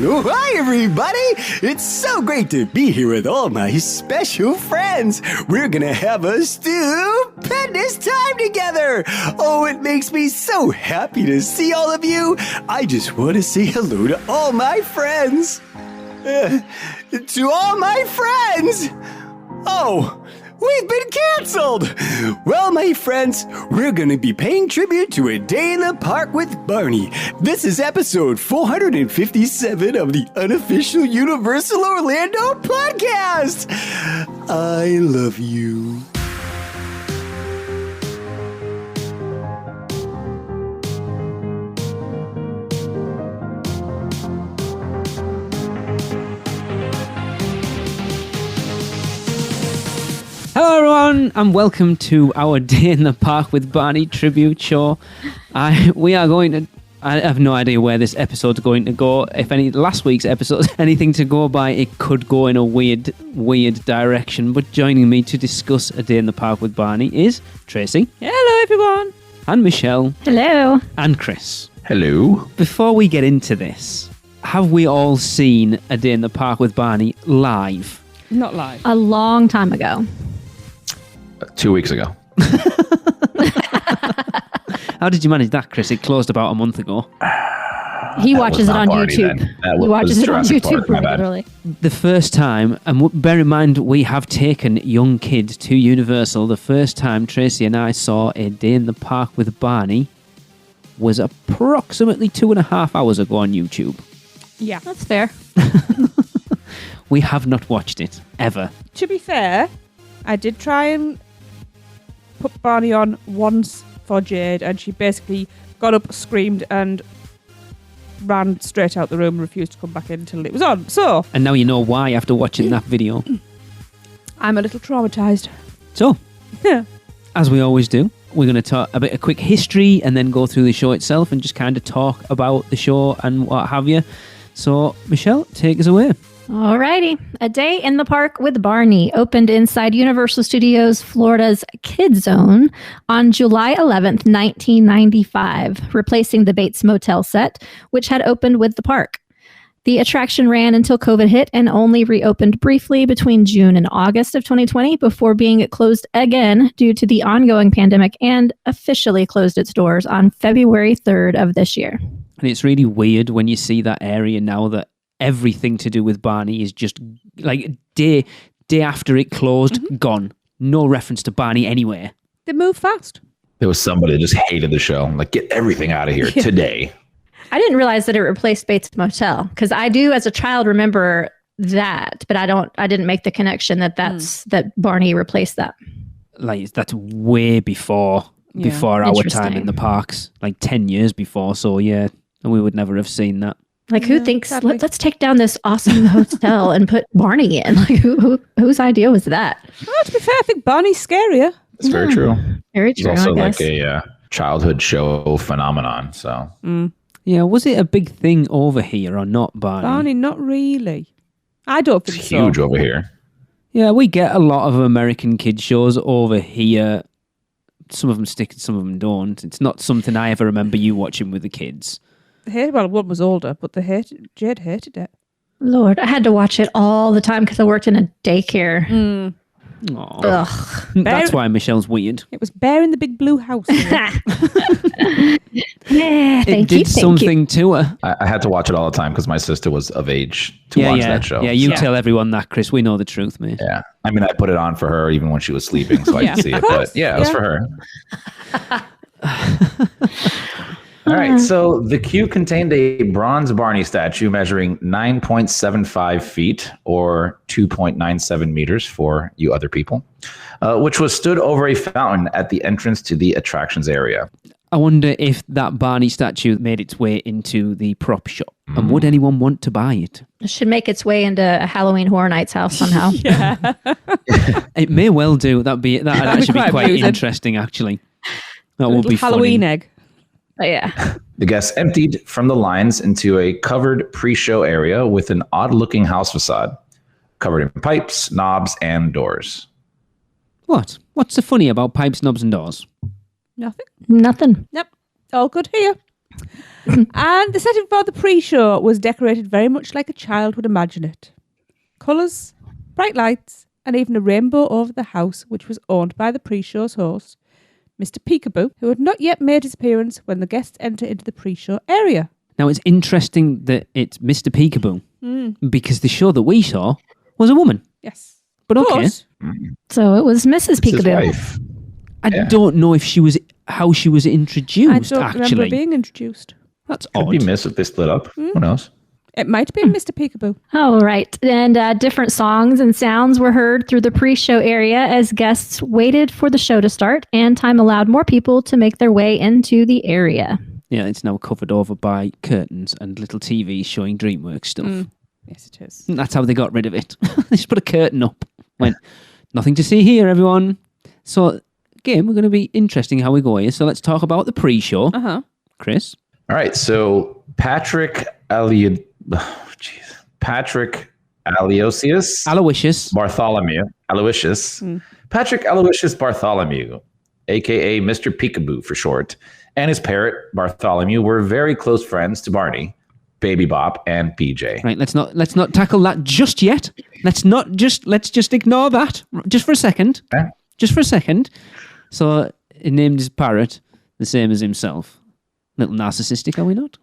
Oh, hi, everybody! It's so great to be here with all my special friends. We're gonna have a stupendous time together. Oh, it makes me so happy to see all of you. I just want to say hello to all my friends. To all my friends! Oh, we've been canceled! Well, my friends, we're gonna be paying tribute to A Day in the Park with Barney. This is episode 457 of the unofficial Universal Orlando podcast. I love you. Hello everyone and welcome to our Day in the Park with Barney tribute show. I have no idea where this episode's going to go. If last week's episode anything to go by, it could go in a weird direction. But joining me to discuss A Day in the Park with Barney is Tracy. Hello everyone. And Michelle. Hello. And Chris. Hello. Before we get into this, have we all seen A Day in the Park with Barney live? Not live. A long time ago. 2 weeks ago. How did you manage that, Chris? It closed about a month ago. He watches it on Barney YouTube. then. He watches it on Jurassic YouTube Park, my bad. regularly. The first time, and bear in mind, we have taken young kids to Universal. The first time Tracy and I saw A Day in the Park with Barney was approximately 2.5 hours ago on YouTube. Yeah. That's fair. We have not watched it, ever. To be fair, I did try and put Barney on once for Jade, and she basically got up, screamed, and ran straight out the room and refused to come back in until it was on. So, And now you know why after watching that video. I'm a little traumatised. So, Yeah. as we always do, we're going to talk a bit of quick history and then go through the show itself and just kind of talk about the show and what have you. So, Michelle, take us away. Alrighty. A Day in the Park with Barney opened inside Universal Studios Florida's Kids Zone on July 11th, 1995, replacing the Bates Motel set, which had opened with the park. The attraction ran until COVID hit and only reopened briefly between June and August of 2020 before being closed again due to the ongoing pandemic and officially closed its doors on February 3rd of this year. And it's really weird when you see that area now that everything to do with Barney is just like day after it closed, gone. No reference to Barney anywhere. They move fast. There was somebody that just hated the show. Like, get everything out of here today. I didn't realize that it replaced Bates Motel because I do, as a child, remember that, but I didn't make the connection that that Barney replaced that. Like that's way before our time in the parks, like 10 years before. So yeah, we would never have seen that. Like, who thinks let's take down this awesome hotel and put Barney in? Like, whose idea was that? Oh, to be fair, I think Barney's scarier. It's very true. Very It's true. also I guess. like a childhood show phenomenon. So Yeah, was it a big thing over here or not, Barney? Barney, not really. I don't think it's so. huge over here. Yeah, we get a lot of American kids shows over here. Some of them stick, some of them don't. It's not something I ever remember you watching with the kids. Well, one was older, but Jade hated it. Lord, I had to watch it all the time because I worked in a daycare. Aw. Ugh. That's why Michelle's weird. It was Bear in the Big Blue House. Yeah, It thank did you. something to her. I had to watch it all the time because my sister was of age to watch that show. Yeah, you Yeah. tell everyone that, Chris. We know the truth, mate. Yeah. I mean, I put it on for her even when she was sleeping so I Yeah. could see it. Of course. But yeah, it was Yeah. for her. All right. So the queue contained a bronze Barney statue measuring 9.75 feet or 2.97 meters for you other people, which was stood over a fountain at the entrance to the attractions area. I wonder if that Barney statue made its way into the prop shop. And would anyone want to buy it? It should make its way into a Halloween Horror Nights house somehow. Yeah. It may well do. That'd actually be quite amusing. interesting, actually. That would be Halloween funny. egg. But yeah. The guests emptied from the lines into a covered pre-show area with an odd-looking house facade, covered in pipes, knobs, and doors. What? What's so funny about pipes, knobs, and doors? Nothing. Nothing. Yep. All good here. And the setting for the pre-show was decorated very much like a child would imagine it. Colours, bright lights, and even a rainbow over the house, which was owned by the pre-show's host, Mr. Peekaboo, who had not yet made his appearance when the guests enter into the pre-show area. Now, it's interesting that it's Mr. Peekaboo because the show that we saw was a woman. Yes. But okay. So it was Mrs. It's his Peekaboo. wife. I don't know if how she was introduced, I don't remember actually. being introduced. That's Could odd. be missed if they split up. Who knows? It might have been Mr. Peekaboo. Oh, right. And different songs and sounds were heard through the pre-show area as guests waited for the show to start, and time allowed more people to make their way into the area. Yeah, it's now covered over by curtains and little TVs showing DreamWorks stuff. Yes, it is. And that's how they got rid of it. They just put a curtain up. Went, nothing to see here, everyone. So, again, we're going to be interesting how we go here. So let's talk about the pre-show. Uh-huh. Chris? All right. So Patrick Aloysius Bartholomew. Patrick Aloysius Bartholomew, a.k.a. Mr. Peekaboo for short, and his parrot, Bartholomew, were very close friends to Barney, Baby Bop, and BJ. Right, let's not tackle that just yet. Let's just ignore that just for a second. Okay. Just for a second. So he named his parrot the same as himself. Little narcissistic, are we not?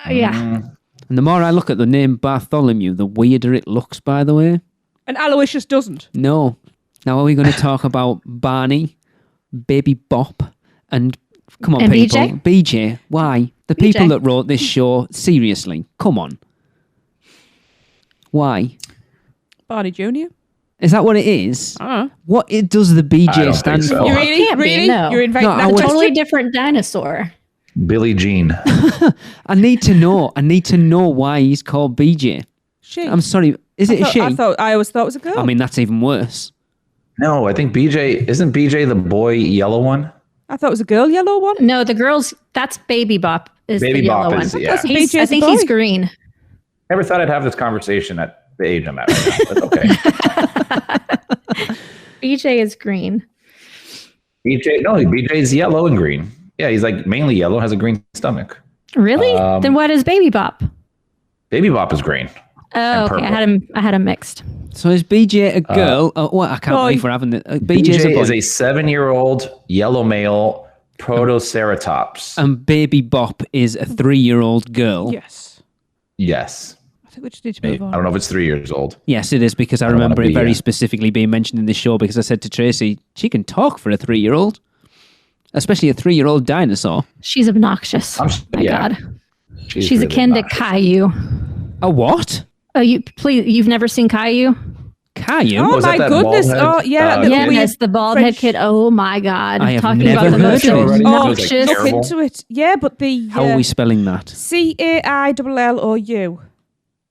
Yeah. And the more I look at the name Bartholomew, the weirder it looks, by the way. And Aloysius doesn't. No. Now are we going to talk about Barney, Baby Bop, and come on, And people. BJ? BJ. Why? The people BJ. that wrote this show, seriously. Come on. Why? Barney Jr. Is that what it is? Uh-huh. What does the I BJ don't stand think so. for? You really? Can't be, Really? no. You're inviting No, I that would- question? Totally different dinosaur. Billie Jean. I need to know. I need to know why he's called BJ. She. I'm sorry. Is it a she? I always thought it was a girl. I mean, that's even worse. No, I think isn't BJ the boy yellow one? I thought it was a girl yellow one. No, the girls, that's Baby Bop is Baby the yellow Bop one. is, yeah. BJ I is a think he's boy. green. Never thought I'd have this conversation at the age I'm at right now, but okay. BJ is green. BJ's yellow and green. Yeah, he's like mainly yellow, has a green stomach. Really? Then what is Baby Bop? Baby Bop is green. Oh, okay. purple. I had him mixed. So is BJ a girl? I can't believe we're having it. BJ BJ is a 7-year-old yellow male protoceratops. and Baby Bop is a 3-year-old girl. Yes. Yes. I think we just need to move I on. don't know if it's 3 years old. Yes, it is, because I don't remember wanna it be, very yeah. specifically being mentioned in this show, because I said to Tracy, she can talk for a 3-year-old, especially a 3-year-old dinosaur. She's obnoxious. My yeah. God. She's really akin to obnoxious. Caillou. A what? Oh, you've never seen Caillou? Caillou? Oh Was my that bald goodness! head? Oh yeah, that little Yes, weird. the bald French- head kid. Oh my God. I have Talking never about the heard most of it. Already? Oh, It was, like, obnoxious. look terrible. into it. Yeah, but the How are we spelling that? CAILLOU.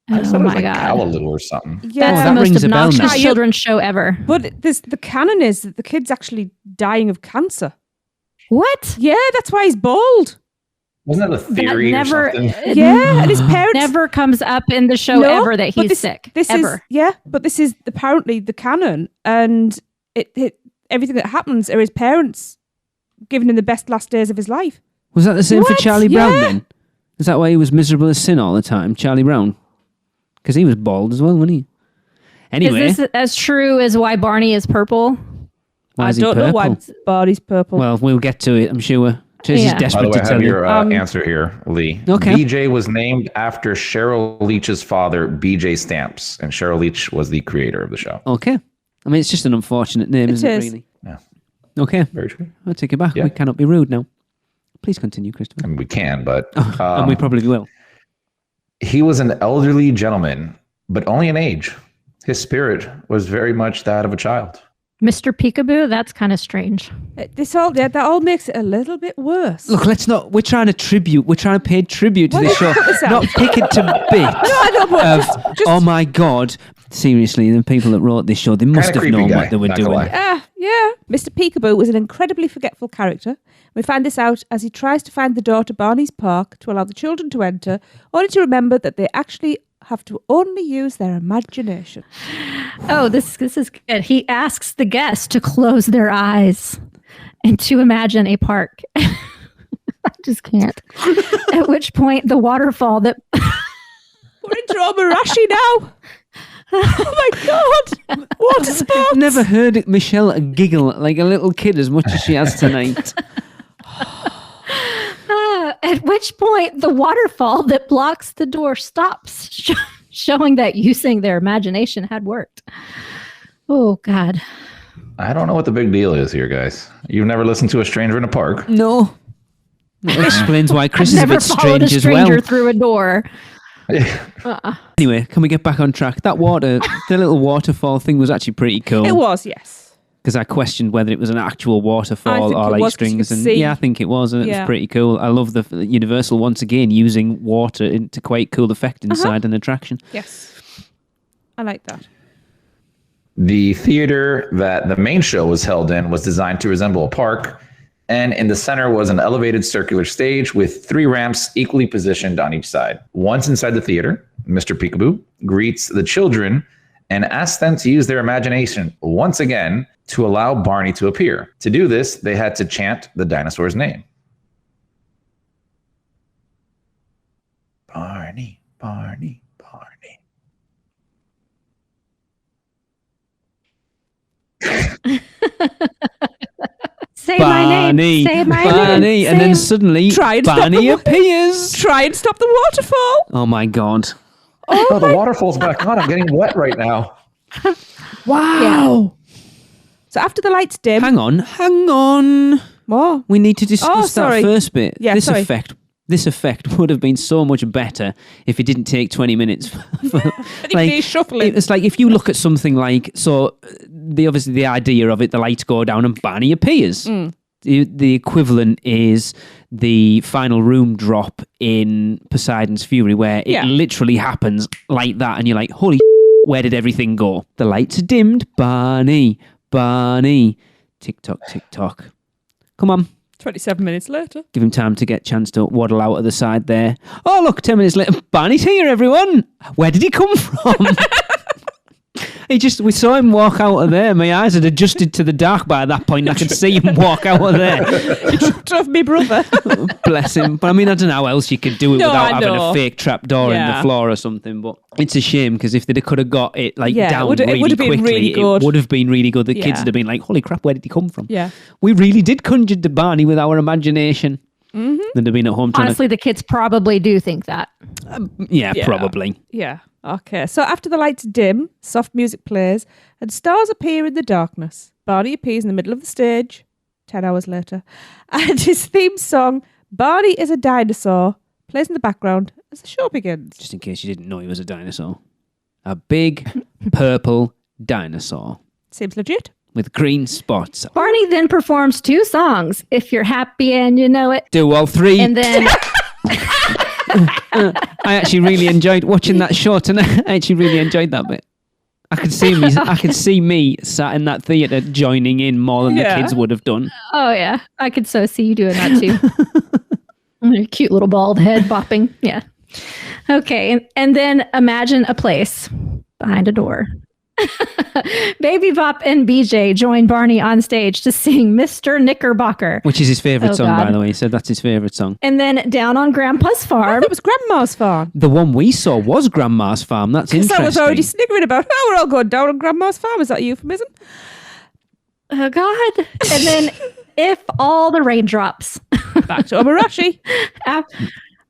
I thought Oh it was my like God. Kalaloo or something. Yeah, That's that the most rings a bell now. obnoxious children's show ever. but the canon is that the kid's actually dying of cancer. What? Yeah, that's why he's bald. Wasn't that a theory that never, or something? Yeah, and his parents never comes up in the show No, ever that but he's this- sick. This ever. but this is apparently the canon, and it everything that happens are his parents giving him the best last days of his life. Was that the same for What? Charlie Brown Yeah. then? Is that why he was miserable as sin all the time, Charlie Brown? Because he was bald as well, wasn't he? Anyway, Is this as true as why Barney is purple? why I is he don't know why purple? Barney's purple. Well, we'll get to it, I'm sure. Tracy's Yeah. By the desperate way, to I have tell you. your answer here, Lee. Okay. BJ was named after Cheryl Leach's father, BJ Stamps, and Cheryl Leach was the creator of the show. Okay. I mean, it's just an unfortunate name, It isn't is. it, really? Yeah, Okay. very true. I'll take it back. Yeah. We cannot be rude now. Please continue, I Christopher. mean, we can, but And we probably will. he was an elderly gentleman, but only in age. His spirit was very much that of a child. Mr. Peekaboo? That's kind of strange. That all makes it a little bit worse. Look, let's not. We're trying to pay tribute to Why this don't show, you cut this out? not pick it to bits. I know, but Of, just oh my God. Seriously, the people that wrote this show, they must have creepy known guy, what they were not gonna doing. lie. yeah. Mr. Peekaboo was an incredibly forgetful character. We find this out as he tries to find the door to Barney's park to allow the children to enter, only to remember that they actually have to only use their imagination. Oh, this is good. He asks the guests to close their eyes and to imagine a park. just can't. At which point, the waterfall that We're into Omarashi now. Oh my god! Water sports. Never heard Michelle giggle like a little kid as much as she has tonight. At which point, the waterfall that blocks the door stops, showing that using their imagination had worked. Oh, God. I don't know what the big deal is here, guys. You've never listened to A Stranger in a Park? No. That explains why Chris is a Never bit followed a strange as stranger well. through a door. Anyway, can we get back on track? That the little waterfall thing was actually pretty cool. It was, yes. Because I questioned whether it was an actual waterfall think or it like was, 'cause you strings. could And see. yeah, I think it was, and it Yeah. was pretty cool. I love the Universal once again using water into quite cool effect inside an attraction. Yes. I like that. The theater that the main show was held in was designed to resemble a park, and in the center was an elevated circular stage with 3 ramps equally positioned on each side. Once inside the theater, Mr. Peekaboo greets the children and asks them to use their imagination once again to allow Barney to appear. To do this, they had to chant the dinosaur's name. Barney, Barney, Barney. Say my name. Barney, Say my Barney, name. and then Say- suddenly Try and stop Barney the appears. Try and stop the waterfall. Oh my god! Oh, the waterfall's back on. I'm getting wet right now. Wow. So after the lights dim, Hang on. more. We need to discuss that sorry. first bit. Yeah, this sorry. effect would have been so much better if it didn't take 20 minutes. Anybody shuffling. It's like if you look at something like obviously the idea of it, the lights go down and Barney appears. The equivalent is the final room drop in Poseidon's Fury, where it literally happens like that, and you're like, holy where did everything go? The lights are dimmed. Barney. Tick tock, tick tock. Come on. 27 minutes later. Give him time to get a chance to waddle out of the side there. Oh, look, 10 minutes later. Barney's here, everyone. Where did he come from? We saw him walk out of there. My eyes had adjusted to the dark by that point. I could see him walk out of there. He tripped off me brother. Bless him. But I mean, I don't know how else you could do it No, without I having know. a fake trap door in the Yeah. floor or something. But it's a shame, because if they could have got it down it really would have been quickly, really it good. would have been really good. The kids Yeah. would have been like, holy crap, where did he come from? Yeah. We really did conjure the Barney with our imagination. Mm-hmm. They'd have been at home trying Honestly, the kids probably do think that. Yeah, probably. Yeah. Okay. So after the lights dim, soft music plays, and stars appear in the darkness. Barney appears in the middle of the stage 10 hours later, and his theme song, Barney is a Dinosaur, plays in the background as the show begins. Just in case you didn't know he was a dinosaur. A big purple dinosaur Seems legit. with green spots. Barney then performs 2 songs, If You're Happy and You Know It. Do all 3. And then I actually really enjoyed watching that show tonight. I actually really enjoyed that bit. I could see me sat in that theatre joining in more than the kids would have done. oh yeah, I could so see you doing that too. Your cute little bald head bopping. Yeah. Okay, and then imagine a place behind a door. Baby Bop and BJ join Barney on stage to sing Mr. Knickerbocker. Which is his favourite Oh, song, God. by the way. He said that's his favourite song. And then down on Grandpa's farm. It was Grandma's farm. The one we saw was Grandma's farm. That's Because I was interesting. already sniggering about, oh, we're all going down on Grandma's farm. Is that a euphemism? Oh God. And then if all the raindrops. Back to Omarashi.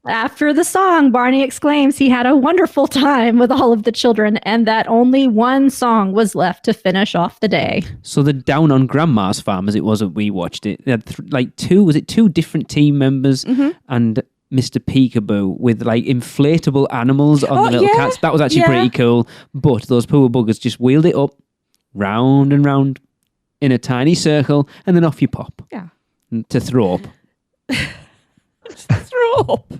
After the song, Barney exclaims he had a wonderful time with all of the children and that only one song was left to finish off the day. So the Down on Grandma's farm, as it was when we watched it, they had two different team members and Mr. Peekaboo with inflatable animals on the little cats. That was actually pretty cool. But those poor buggers just wheeled it up round and round in a tiny circle, and then off you pop. Yeah. To throw up. Throw up.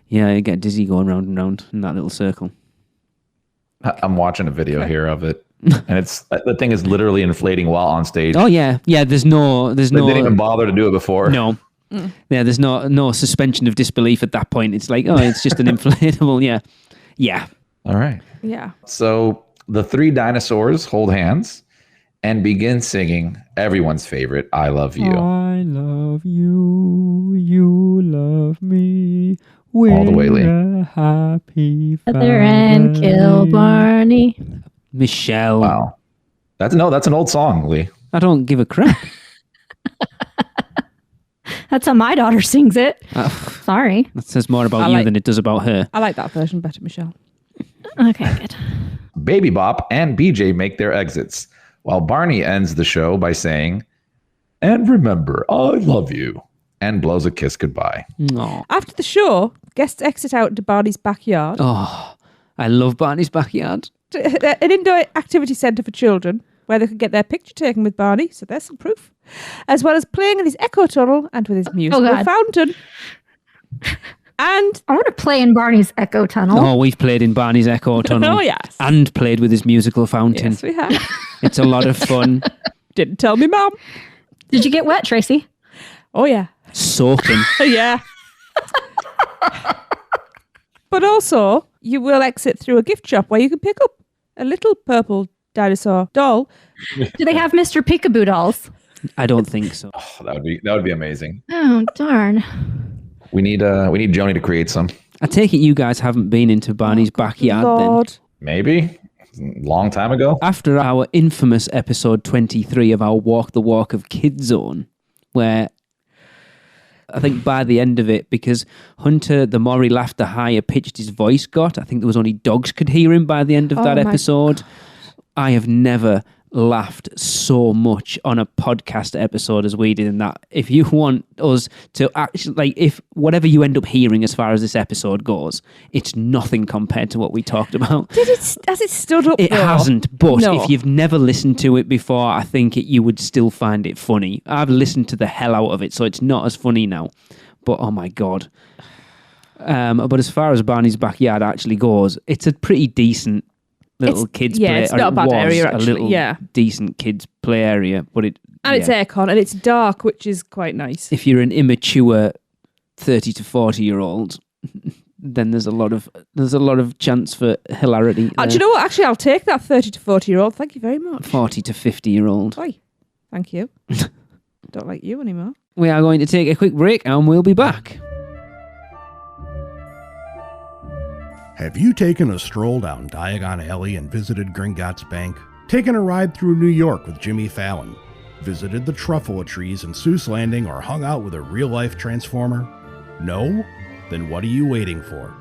Yeah, you get dizzy going round and round in that little circle. I'm watching a video here of it, and the thing is literally inflating while on stage. Oh yeah, there's no. They didn't even bother to do it before. No. Yeah, there's no suspension of disbelief at that point. It's like, oh, it's just an inflatable. Yeah. All right. Yeah. So the 3 dinosaurs hold hands, and begin singing everyone's favorite, I Love You. I love you, you love me. All the way, Lee. We're a happy Together and kill family. Barney. Michelle. Wow. That's an old song, Lee. I don't give a crap. That's how my daughter sings it. Sorry. That says more about you than it does about her. I like that version better, Michelle. Okay, good. Baby Bop and BJ make their exits, while Barney ends the show by saying, "And remember, I love you," and blows a kiss goodbye. Aw. After the show, guests exit out into Barney's backyard. Oh, I love Barney's backyard. An indoor activity centre for children where they could get their picture taken with Barney, so there's some proof, as well as playing in his echo tunnel and with his musical God. fountain. And I want to play in Barney's echo tunnel. Oh, we've played in Barney's Echo Tunnel. Oh, yes. And played with his musical fountain. yes, we have. It's a lot of fun. Didn't tell me, Mum. Did you get wet, Tracy? Oh, yeah. Soaking. Yeah. But also, you will exit through a gift shop where you can pick up a little purple dinosaur doll. Do they have Mr. Peekaboo dolls? I don't think so. Oh, that would be amazing. Oh, darn. We need Joni to create some. I take it you guys haven't been into Barney's backyard then. Lord. Maybe. Long time ago. After our infamous episode 23 of our Walk the Walk of Kid Zone, where I think by the end of it, because Hunter, the more he laughed, the higher pitched his voice got. I think there was only dogs could hear him by the end of that my episode. I have never laughed so much on a podcast episode as we did in that. If you want us to actually, like, if whatever you end up hearing as far as this episode goes, it's nothing compared to what we talked about. Has it stood up? It though? hasn't, but No. if you've never listened to it before, I think you would still find it funny. I've listened to the hell out of it, so it's not as funny now. But oh my God. But as far as Barney's backyard actually goes, it's a pretty decent little kids play. It's not a bad was area, a actually. little Yeah. decent kids play area, but And it's aircon and it's dark, which is quite nice. if you're an immature 30 to 40-year-old, then there's a lot of chance for hilarity. Do you know what? Actually, I'll take that 30 to 40-year-old. Thank you very much. 40 to 50-year-old. Oi. Thank you. Don't like you anymore. We are going to take a quick break and we'll be back. Have you taken a stroll down Diagon Alley and visited Gringotts Bank? Taken a ride through New York with Jimmy Fallon? Visited the truffle trees in Seuss Landing or hung out with a real-life Transformer? No? Then what are you waiting for?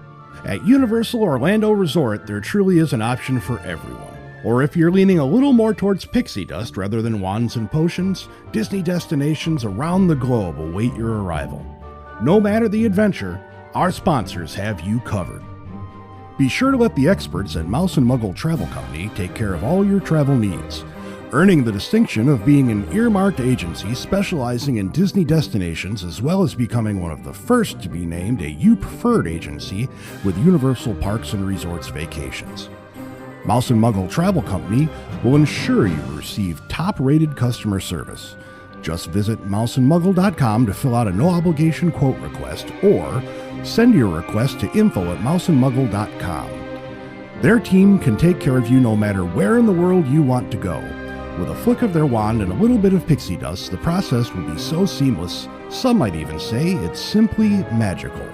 At Universal Orlando Resort, there truly is an option for everyone. Or if you're leaning a little more towards pixie dust rather than wands and potions, Disney destinations around the globe await your arrival. No matter the adventure, our sponsors have you covered. Be sure to let the experts at Mouse Muggle Travel Company take care of all your travel needs, earning the distinction of being an earmarked agency specializing in Disney destinations, as well as becoming one of the first to be named a You Preferred agency with Universal Parks and Resorts Vacations. Mouse Muggle Travel Company will ensure you receive top-rated customer service. Just visit mouseandmuggle.com to fill out a no-obligation quote request, or send your request to info@mouseandmuggle.com. Their team can take care of you no matter where in the world you want to go. With a flick of their wand and a little bit of pixie dust, the process will be so seamless, some might even say it's simply magical.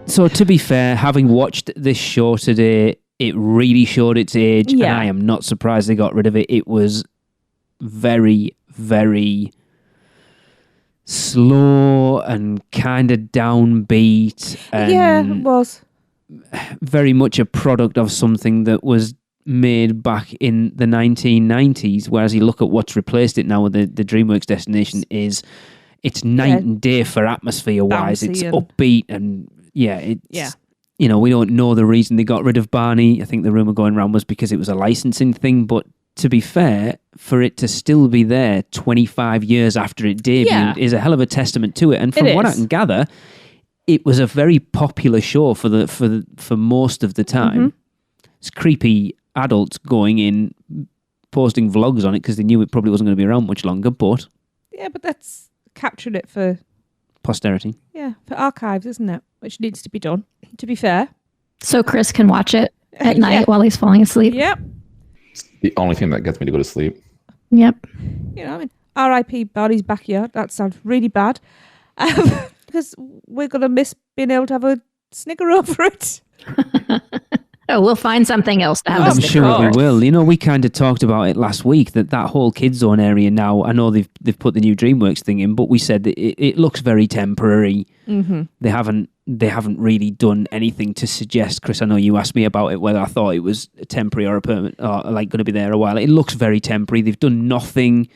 So to be fair, having watched this show today, it really showed its age, and Yeah. I am not surprised they got rid of it. It was very, very slow and kind of downbeat, and Yeah, it was. very much a product of something that was made back in the 1990s. Whereas you look at what's replaced it now with the DreamWorks destination, it's night and day for atmosphere wise. Bouncy It's and- upbeat and it's Yeah. you know, we don't know the reason they got rid of Barney. I think the rumor going around was because it was a licensing thing, but to be fair, for it to still be there 25 years after it debuted Yeah. is a hell of a testament to it. And from what I is. can gather, it was a very popular show for most of the time. It's creepy adults going in, posting vlogs on it because they knew it probably wasn't going to be around much longer, but Yeah, but that's capturing it for posterity. archives, isn't it? Which needs to be done, to be fair. So Chris can watch it at Yeah. night while he's falling asleep. Yep. The only thing that gets me to go to sleep. Yep. You know, I mean, R.I.P. Barney's backyard. That sounds really bad. Because we're going to miss being able to have a snigger over it. Oh, we'll find something else to have. I'm sure we will. You know, we kind of talked about it last week that whole Kid Zone area now, I know they've put the new DreamWorks thing in, but we said that it looks very temporary. Mm-hmm. They haven't really done anything to suggest, Chris, I know you asked me about it, whether I thought it was temporary or a permanent, or like going to be there a while. It looks very temporary. They've done nothing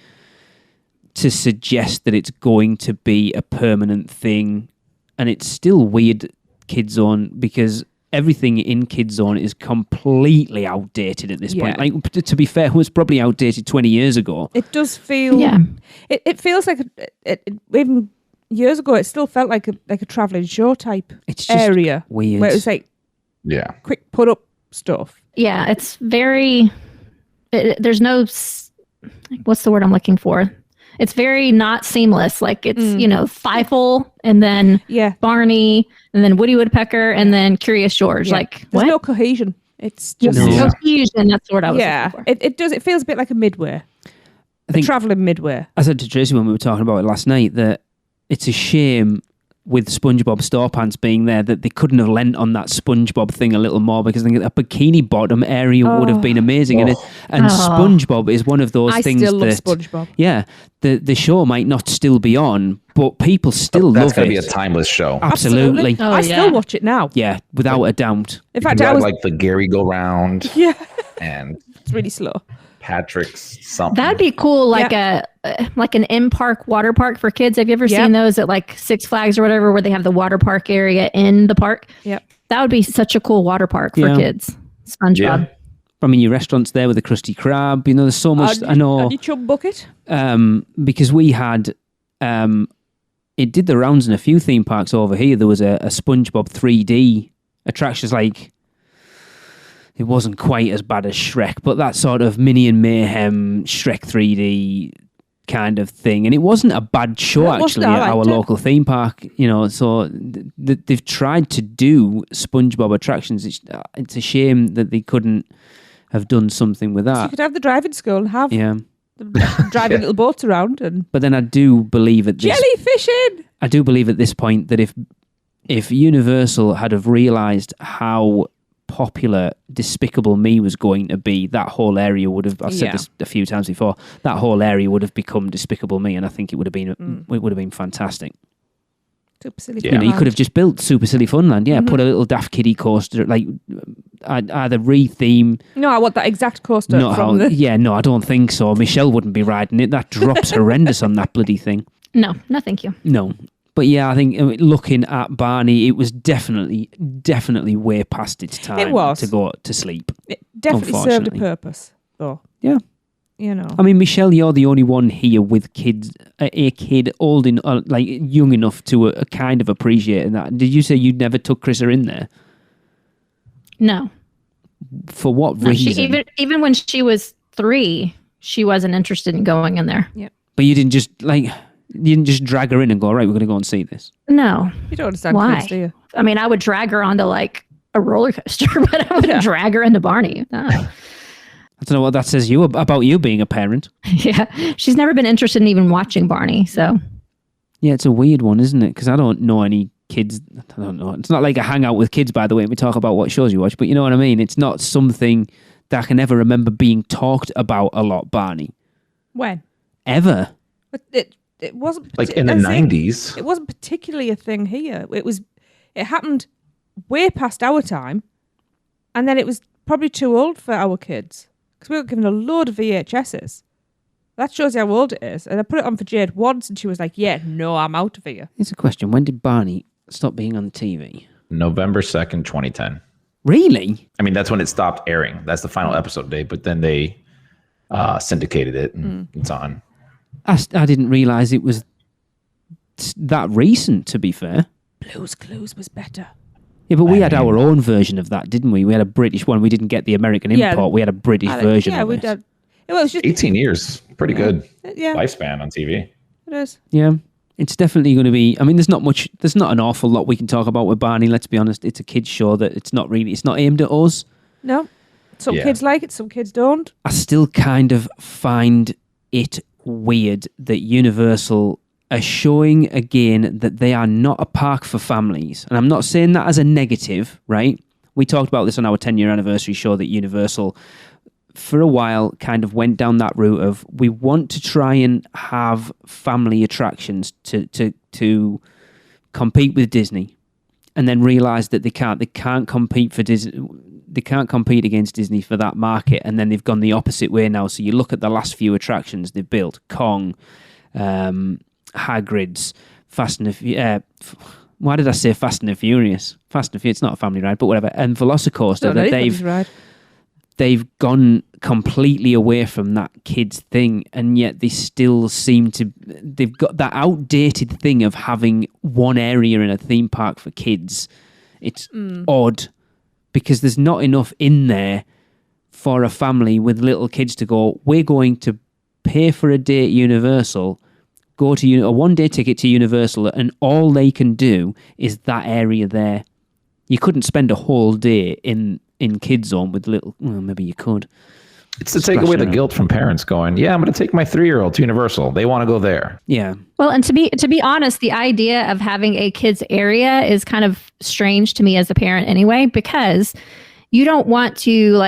to suggest that it's going to be a permanent thing. And it's still weird, Kid Zone, because everything in Kid Zone is completely outdated at this point. Like, to be fair, it was probably outdated 20 years ago. It does feel... Yeah. It feels like... even years ago, it still felt like a travelling show type It's just area. weird. Where it was like Yeah. quick put-up stuff. Yeah, it's very... there's no... What's the word I'm looking for? It's very not seamless. Like it's, Fievel and then Barney and then Woody Woodpecker and then Curious George. Yeah. Like There's what? no cohesion. It's just... No. Cohesion, that's what I was Yeah. looking for. It does. It feels a bit like a midway. I think, Travelling midway. I said to Tracy when we were talking about it last night that it's a shame with SpongeBob Store Pants being there that they couldn't have lent on that SpongeBob thing a little more, because I think a Bikini Bottom area would have been amazing. And SpongeBob is one of those things still love that... SpongeBob. Yeah, the show might not still be on, but people still love it. That's going to be a timeless show. Absolutely. Oh, I yeah. still watch it now. Yeah, without a doubt. In You fact, can I ride was... like the Gary go round Yeah. and It's really slow. Patrick's something. That'd be cool, like like an in-park water park for kids. Have you ever seen those at like Six Flags or whatever, where they have the water park area in the park? Yep. That would be such a cool water park for kids. SpongeBob. Yeah. I mean, your restaurant's there with the Krusty Krab. You know, there's so much. I know. And your chum bucket. Because we had, it did the rounds in a few theme parks over here. There was a SpongeBob 3D attraction. Like, it wasn't quite as bad as Shrek, but that sort of Minion Mayhem Shrek 3D kind of thing. And it wasn't a bad show, actually, at our local theme park. You know, so they've tried to do SpongeBob attractions. It's a shame that they couldn't have done something with So you that. could have the driving school and have Yeah. driving little boats around and But then I do believe at this jellyfishing. I do believe at this point that if Universal had have realised how popular Despicable Me was going to be, that whole area would have, I've said this a few times before, that whole area would have become Despicable Me, and I think it would have been fantastic. Super silly. You know, you could have just built Super Silly Funland, put a little Daft Kiddie coaster, like either re-theme. No, I want that exact coaster from no, I don't think so. Michelle wouldn't be riding it. That drops horrendous on that bloody thing. No, thank you. No. But yeah, I think looking at Barney, it was definitely way past its time to go to sleep. It definitely served a unfortunately. purpose, though. Yeah. You know. I mean, Michelle, you're the only one here with kids, a kid old like young enough to kind of appreciate that. Did you say you never took Chrissa in there? No. For what reason? Even when she was 3, she wasn't interested in going in there. Yeah. But you didn't just drag her in and go, all right, we're going to go and see this. No. You don't understand Why? kids, do you? I mean, I would drag her onto like a roller coaster, but I wouldn't drag her into Barney. No. I don't know what that says about you being a parent. Yeah. She's never been interested in even watching Barney, so. Yeah, it's a weird one, isn't it? Because I don't know any kids. I don't know. It's not like a hangout with kids, by the way, and we talk about what shows you watch, but you know what I mean? It's not something that I can ever remember being talked about a lot, Barney. When? Ever. But it wasn't... like in the 90s. It wasn't particularly a thing here. It happened way past our time, and then it was probably too old for our kids, because we were given a load of VHSs. That shows you how old it is. And I put it on for Jade once, and she was like, yeah, no, I'm out of here. Here's a question. When did Barney stop being on TV? November 2nd, 2010. Really? I mean, that's when it stopped airing. That's the final episode date, but then they syndicated it and it's on. I didn't realise it was that recent, to be fair. Blue's Clues was better. Yeah, but we had our own version of that, didn't we? We had a British one. We didn't get the American import. We had a British version of it. Yeah, it was just 18 years. Pretty good yeah, lifespan on TV. it is. Yeah. It's definitely going to be... I mean, there's not an awful lot we can talk about with Barney, let's be honest. It's a kid's show that it's not aimed at us. No, Some kids like it, some kids don't. I still kind of find it weird that Universal are showing again that they are not a park for families. And I'm not saying that as a negative, right? We talked about this on our 10-year anniversary show, that Universal, for a while, kind of went down that route of, we want to try and have family attractions to compete with Disney, and then realised that they can't compete for Disney. They can't compete against Disney for that market, and then they've gone the opposite way now. So you look at the last few attractions they've built: Kong, Hagrid's, Fast and the why did I say Fast and the Furious? Fast and the Furious, it's not a family ride, but whatever. And Velocicoaster, that they've gone completely away from that kids thing, and yet they still seem to. They've got that outdated thing of having one area in a theme park for kids. It's odd, because there's not enough in there for a family with little kids to go, we're going to pay for a day at Universal, go to a one-day ticket to Universal, and all they can do is that area there. You couldn't spend a whole day in Kids Zone with little... Well, maybe you could. It's to take away the guilt from parents going, yeah, I'm going to take my 3-year-old to Universal. They want to go there. Yeah. Well, and to be honest, the idea of having a kids area is kind of strange to me as a parent anyway, because you don't want to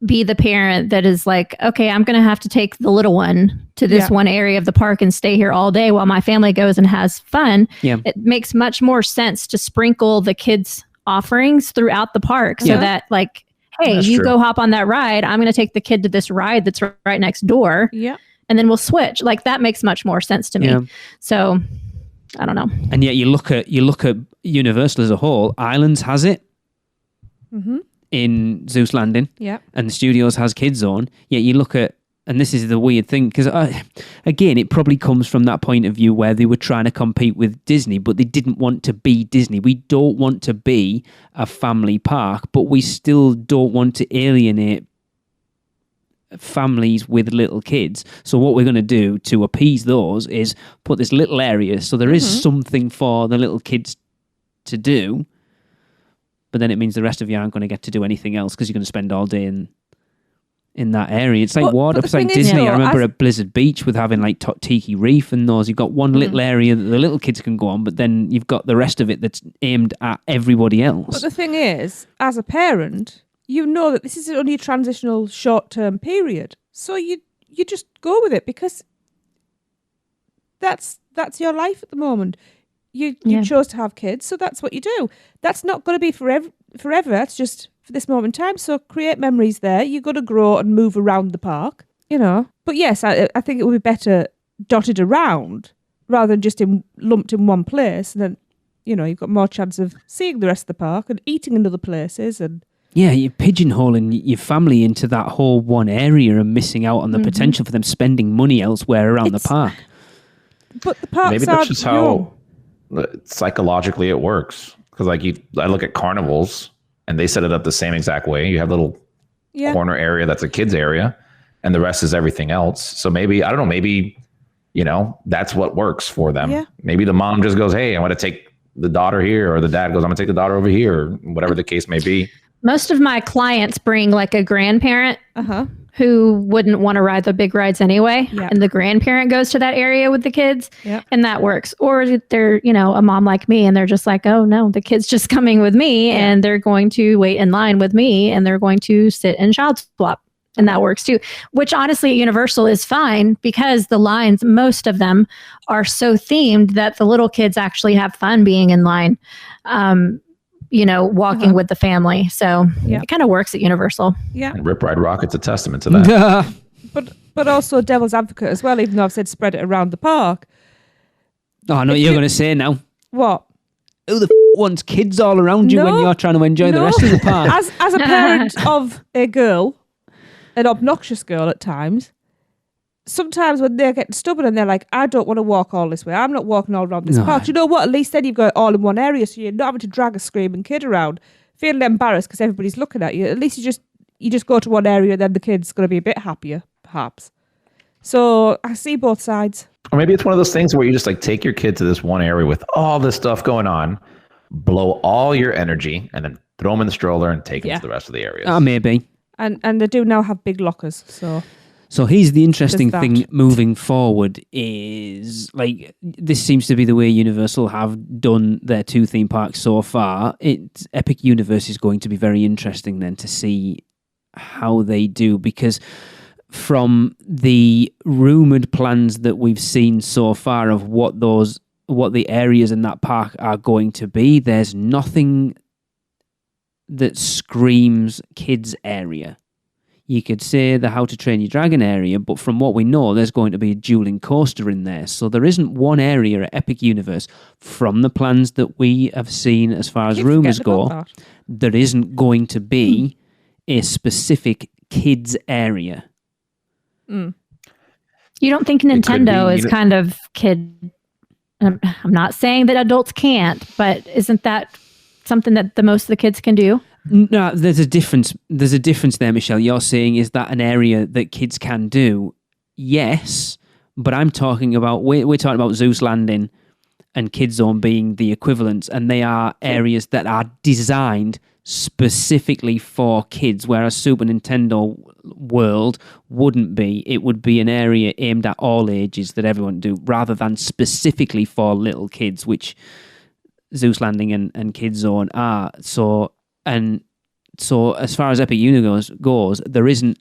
be the parent that is like, okay, I'm going to have to take the little one to this one area of the park and stay here all day while my family goes and has fun. Yeah. It makes much more sense to sprinkle the kids' offerings throughout the park so that hey, that's you true. Go hop on that ride. I'm going to take the kid to this ride that's right next door. Yeah. And then we'll switch. That makes much more sense to me. Yeah. So I don't know. And yet you look at Universal as a whole. Islands has it. Mm-hmm. In Zeus Landing, and the Studios has Kids Zone. Yet you look at, and this is the weird thing, because again, it probably comes from that point of view where they were trying to compete with Disney, but they didn't want to be Disney. We don't want to be a family park, but we still don't want to alienate families with little kids. So what we're going to do to appease those is put this little area, so there is something for the little kids to do. But then it means the rest of you aren't going to get to do anything else because you're going to spend all day in that area. It's like It's like Disney. I remember at Blizzard Beach with having Tiki Reef and those. You've got one little area that the little kids can go on, but then you've got the rest of it that's aimed at everybody else. But the thing is, as a parent, you know that this is only a transitional short-term period. So you just go with it because that's your life at the moment. You chose to have kids, so that's what you do. That's not going to be forever. That's just for this moment in time. So create memories there. You've got to grow and move around the park, But yes, I think it would be better dotted around rather than just lumped in one place. And then, you've got more chance of seeing the rest of the park and eating in other places. And yeah, you're pigeonholing your family into that whole one area and missing out on the potential for them spending money elsewhere around the park. But the parks maybe that's just how psychologically it works, because I look at carnivals and they set it up the same exact way. You have a little corner area that's a kids area and the rest is everything else. So maybe, I don't know, maybe that's what works for them. Maybe the mom just goes, hey, I want to take the daughter here, or the dad goes, I'm gonna take the daughter over here, or whatever the case may be. Most of my clients bring a grandparent who wouldn't want to ride the big rides anyway. Yep. And the grandparent goes to that area with the kids and that works. Or they're, a mom like me and they're just like, oh no, the kid's just coming with me and they're going to wait in line with me and they're going to sit and child swap. And that works too, which honestly at Universal is fine because the lines, most of them are so themed that the little kids actually have fun being in line. Walking with the family. So it kind of works at Universal. Yeah. And Rip Ride Rocket's a testament to that. but also devil's advocate as well, even though I've said spread it around the park. Oh, I know what you're going to say now. What? Who the wants kids all around you when you're trying to enjoy the rest of the park? As a parent of a girl, an obnoxious girl at times, sometimes when they're getting stubborn and they're like, I don't want to walk all this way. I'm not walking all around this park. You know what? At least then you've got it all in one area, so you're not having to drag a screaming kid around, feeling embarrassed because everybody's looking at you. At least you just go to one area and then the kid's going to be a bit happier, perhaps. So I see both sides. Or maybe it's one of those things where you just take your kid to this one area with all this stuff going on, blow all your energy, and then throw them in the stroller and take them to the rest of the areas. Maybe. And they do now have big lockers, so... So here's the interesting There's thing that. moving forward is, like, this seems to be the way Universal have done their 2 theme parks so far. Epic Universe is going to be very interesting then to see how they do, because from the rumoured plans that we've seen so far of what the areas in that park are going to be, there's nothing that screams kids area. You could say the How to Train Your Dragon area, but from what we know, there's going to be a dueling coaster in there. So there isn't one area at Epic Universe from the plans that we have seen as far as Keep rumours forgetting go. about that. There isn't going to be a specific kids area. Mm. You don't think could Nintendo be is either- kind of kid? I'm not saying that adults can't, but isn't that something that the most of the kids can do? No, there's a difference. There's a difference there, Michelle. You're saying, is that an area that kids can do? Yes, but I'm talking about, we're talking about Zeus Landing and Kids Zone being the equivalents, and they are areas that are designed specifically for kids, whereas Super Nintendo World wouldn't be. It would be an area aimed at all ages that everyone do, rather than specifically for little kids, which Zeus Landing and Kids Zone are. So as far as Epic Universe goes, there isn't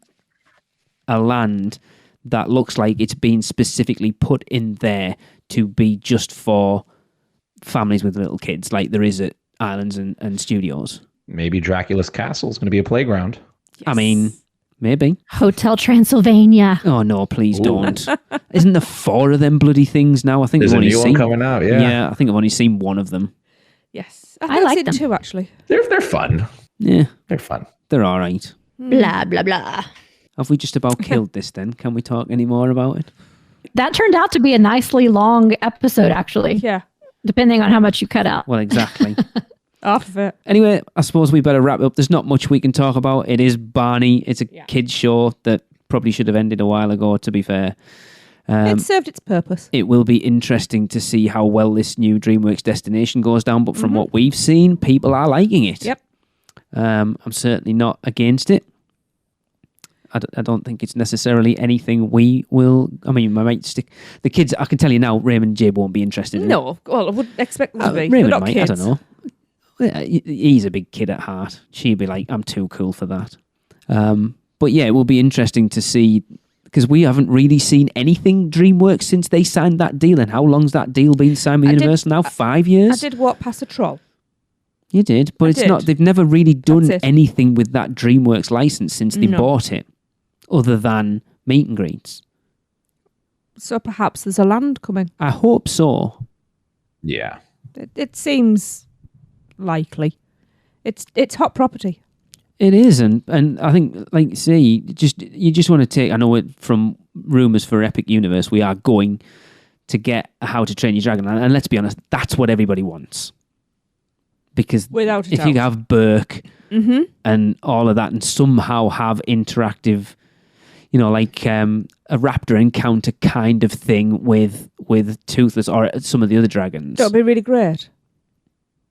a land that looks like it's been specifically put in there to be just for families with little kids, like there is at Islands and Studios. Maybe Dracula's Castle is going to be a playground. I mean, maybe. Hotel Transylvania. Oh no, please Ooh. don't. Isn't there 4 of them bloody things now? I think There's I've a only new one seen coming out. Yeah, I think I've only seen one of them. Yes. I think I've like seen them. 2, actually. they're fun. Yeah, They're fun. they're all right. Blah, blah, blah. Have we just about killed this then? Can we talk any more about it? That turned out to be a nicely long episode, actually, Yeah. depending on how much you cut out. Well, exactly. Half of it. Anyway, I suppose we better wrap up. There's not much we can talk about. It is Barney. It's a kids show that probably should have ended a while ago, to be fair. It served its purpose. It will be interesting to see how well this new DreamWorks destination goes down, but from what we've seen, people are liking it. Yep. I'm certainly not against it. I don't think it's necessarily anything we will... I mean, I might stick... The kids, I can tell you now, Raymond and Jabe won't be interested in it. No, well, I wouldn't expect them to be. They're Raymond not might, kids. I don't know. Well, he's a big kid at heart. She'd be like, I'm too cool for that. But yeah, it will be interesting to see, because we haven't really seen anything DreamWorks since they signed that deal. And how long's that deal been signed with I did- Universal now? 5 years? I did walk past a troll. You did, but I it's did. not. They've never really done That's it. anything with that DreamWorks license since they No. bought it, other than meet and greets. So perhaps there's a land coming. I hope so. Yeah. It seems likely. It's hot property. It is, and I think, like you say, you just want to take. I know it from rumors for Epic Universe, we are going to get a How to Train Your Dragon, and let's be honest, that's what everybody wants. Because Without a if you doubt. have Burke Mm-hmm. and all of that, and somehow have interactive, like a raptor encounter kind of thing with Toothless or some of the other dragons. That would be really great.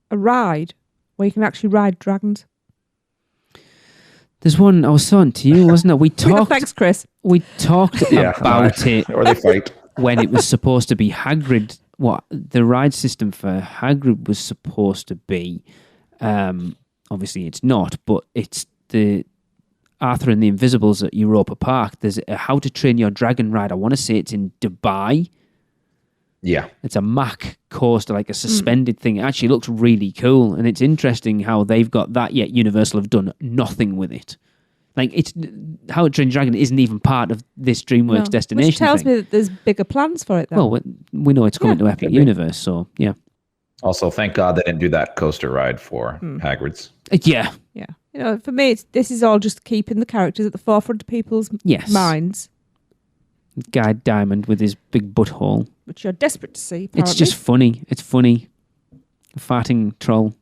A ride where you can actually ride dragons. There's one I was talking to you, wasn't it? We talked. Thanks, Chris. We talked Yeah. about it Or they fight. when it was supposed to be Hagrid. What the ride system for Hagrid was supposed to be. Obviously, it's not, but it's the Arthur and the Invisibles at Europa Park. There's a How to Train Your Dragon ride. I want to say it's in Dubai. Yeah. It's a Mack coaster, like a suspended thing. It actually looks really cool, and it's interesting how they've got that, yet Universal have done nothing with it. Like, it's How to Train Your Dragon isn't even part of this DreamWorks destination Which tells thing. me that there's bigger plans for it, though. Well, we know it's coming to Epic could be. Universe, so yeah. Also, thank God they didn't do that coaster ride for Hagrid's. Yeah, Yeah. For me, this is all just keeping the characters at the forefront of people's yes. minds, Guy Diamond with his big butthole. which you're desperate to see, apparently. It's just funny. It's funny. A farting troll.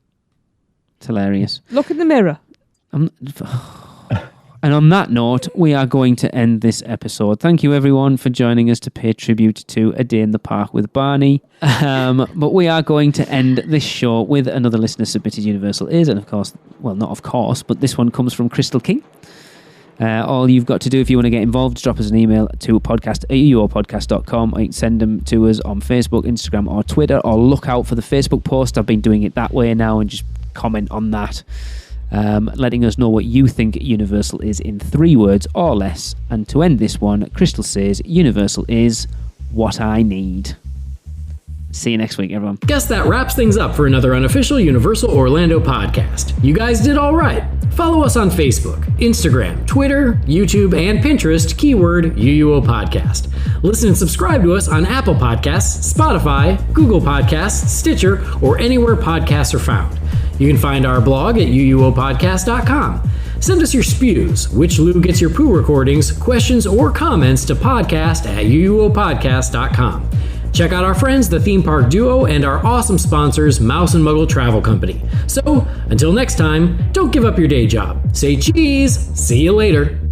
It's hilarious. Look in the mirror. And on that note, we are going to end this episode. Thank you, everyone, for joining us to pay tribute to A Day in the Park with Barney. But we are going to end this show with another listener-submitted Universal Is, and of course, well, not of course, but this one comes from Crystal King. All you've got to do if you want to get involved is drop us an email to podcast@uuopodcast.com, or you can send them to us on Facebook, Instagram, or Twitter, or look out for the Facebook post. I've been doing it that way now, and just comment on that, letting us know what you think Universal is in 3 words or less. And to end this one, Crystal says Universal is what I need. See you next week, everyone. Guess that wraps things up for another unofficial Universal Orlando podcast. You guys did all right. Follow us on Facebook, Instagram, Twitter, YouTube, and Pinterest, keyword UUO Podcast. Listen and subscribe to us on Apple Podcasts, Spotify, Google Podcasts, Stitcher, or anywhere podcasts are found. You can find our blog at uuopodcast.com. Send us your spews, which Lou gets your poo recordings, questions, or comments to podcast@uuopodcast.com. Check out our friends, the Theme Park Duo, and our awesome sponsors, Mouse and Muggle Travel Company. So, until next time, don't give up your day job. Say cheese. See you later.